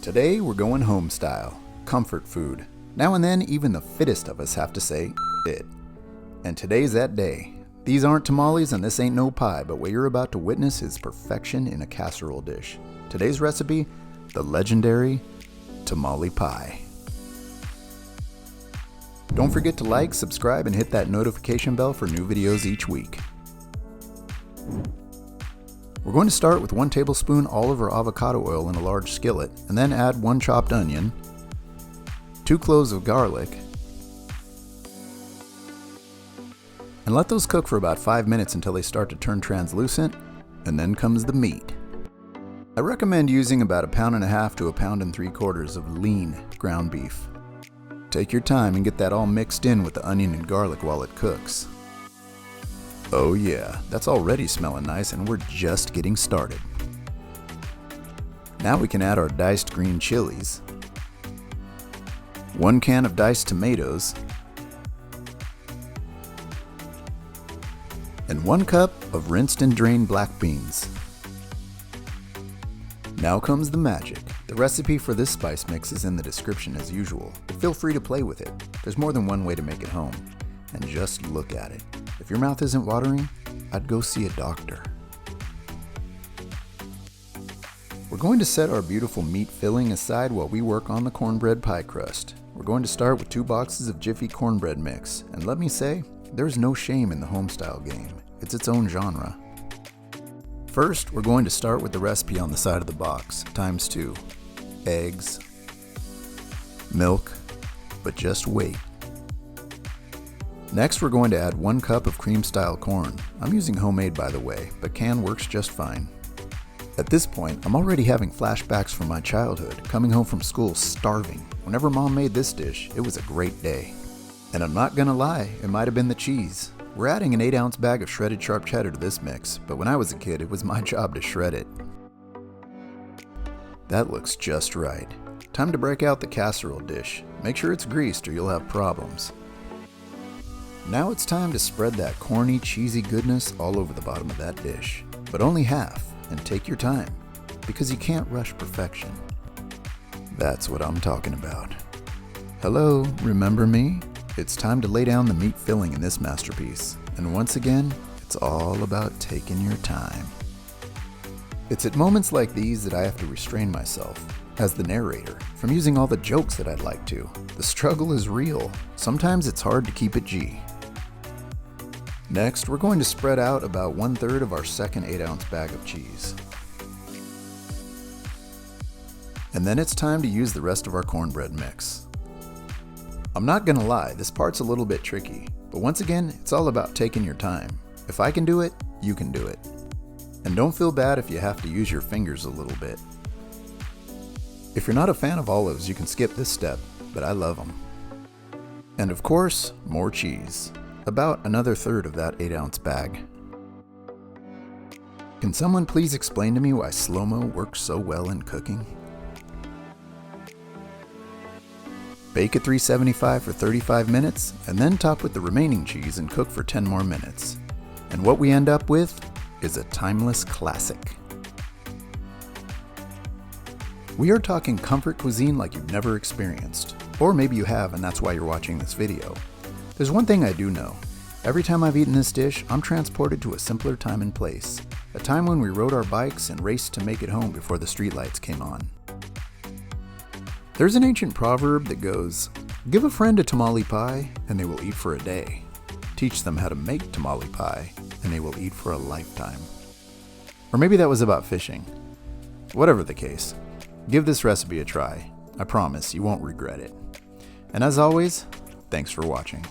Today we're going home style, comfort food. Now and then even the fittest of us have to say it. And today's that day. These aren't tamales and this ain't no pie, but what you're about to witness is perfection in a casserole dish. Today's recipe, the legendary tamale pie. Don't forget to like, subscribe, and hit that notification bell for new videos each week. We're going to start with 1 tablespoon olive or avocado oil in a large skillet, and then add 1 chopped onion, 2 cloves of garlic, and let those cook for about 5 minutes until they start to turn translucent, and then comes the meat. I recommend using about 1.5 pounds to 1.75 pounds of lean ground beef. Take your time and get that all mixed in with the onion and garlic while it cooks. Oh yeah, that's already smelling nice and we're just getting started. Now we can add our diced green chilies, 1 can of diced tomatoes, and 1 cup of rinsed and drained black beans. Now comes the magic. The recipe for this spice mix is in the description as usual, but feel free to play with it. There's more than one way to make it home. And just look at it. If your mouth isn't watering, I'd go see a doctor. We're going to set our beautiful meat filling aside while we work on the cornbread pie crust. We're going to start with 2 boxes of Jiffy cornbread mix, and let me say, there's no shame in the homestyle game. It's its own genre. First, we're going to start with the recipe on the side of the box, times 2. Eggs, milk, but just wait. Next, we're going to add 1 cup of cream-style corn. I'm using homemade, by the way, but can works just fine. At this point, I'm already having flashbacks from my childhood, coming home from school starving. Whenever Mom made this dish, it was a great day. And I'm not gonna lie, it might have been the cheese. We're adding an 8-ounce bag of shredded sharp cheddar to this mix, but when I was a kid, it was my job to shred it. That looks just right. Time to break out the casserole dish. Make sure it's greased or you'll have problems. Now it's time to spread that corny, cheesy goodness all over the bottom of that dish. But only half, and take your time, because you can't rush perfection. That's what I'm talking about. Hello, remember me? It's time to lay down the meat filling in this masterpiece. And once again, it's all about taking your time. It's at moments like these that I have to restrain myself, as the narrator, from using all the jokes that I'd like to. The struggle is real. Sometimes it's hard to keep it G. Next, we're going to spread out about 1/3 of our second 8-ounce bag of cheese. And then it's time to use the rest of our cornbread mix. I'm not gonna lie, this part's a little bit tricky, but once again, it's all about taking your time. If I can do it, you can do it. And don't feel bad if you have to use your fingers a little bit. If you're not a fan of olives, you can skip this step, but I love them. And of course, more cheese. About another 1/3 of that 8-ounce bag. Can someone please explain to me why slow-mo works so well in cooking? Bake at 375 for 35 minutes, and then top with the remaining cheese and cook for 10 more minutes. And what we end up with is a timeless classic. We are talking comfort cuisine like you've never experienced. Or maybe you have and that's why you're watching this video. There's one thing I do know. Every time I've eaten this dish, I'm transported to a simpler time and place. A time when we rode our bikes and raced to make it home before the streetlights came on. There's an ancient proverb that goes, "Give a friend a tamale pie and they will eat for a day. Teach them how to make tamale pie and they will eat for a lifetime." Or maybe that was about fishing. Whatever the case, give this recipe a try. I promise you won't regret it. And as always, thanks for watching.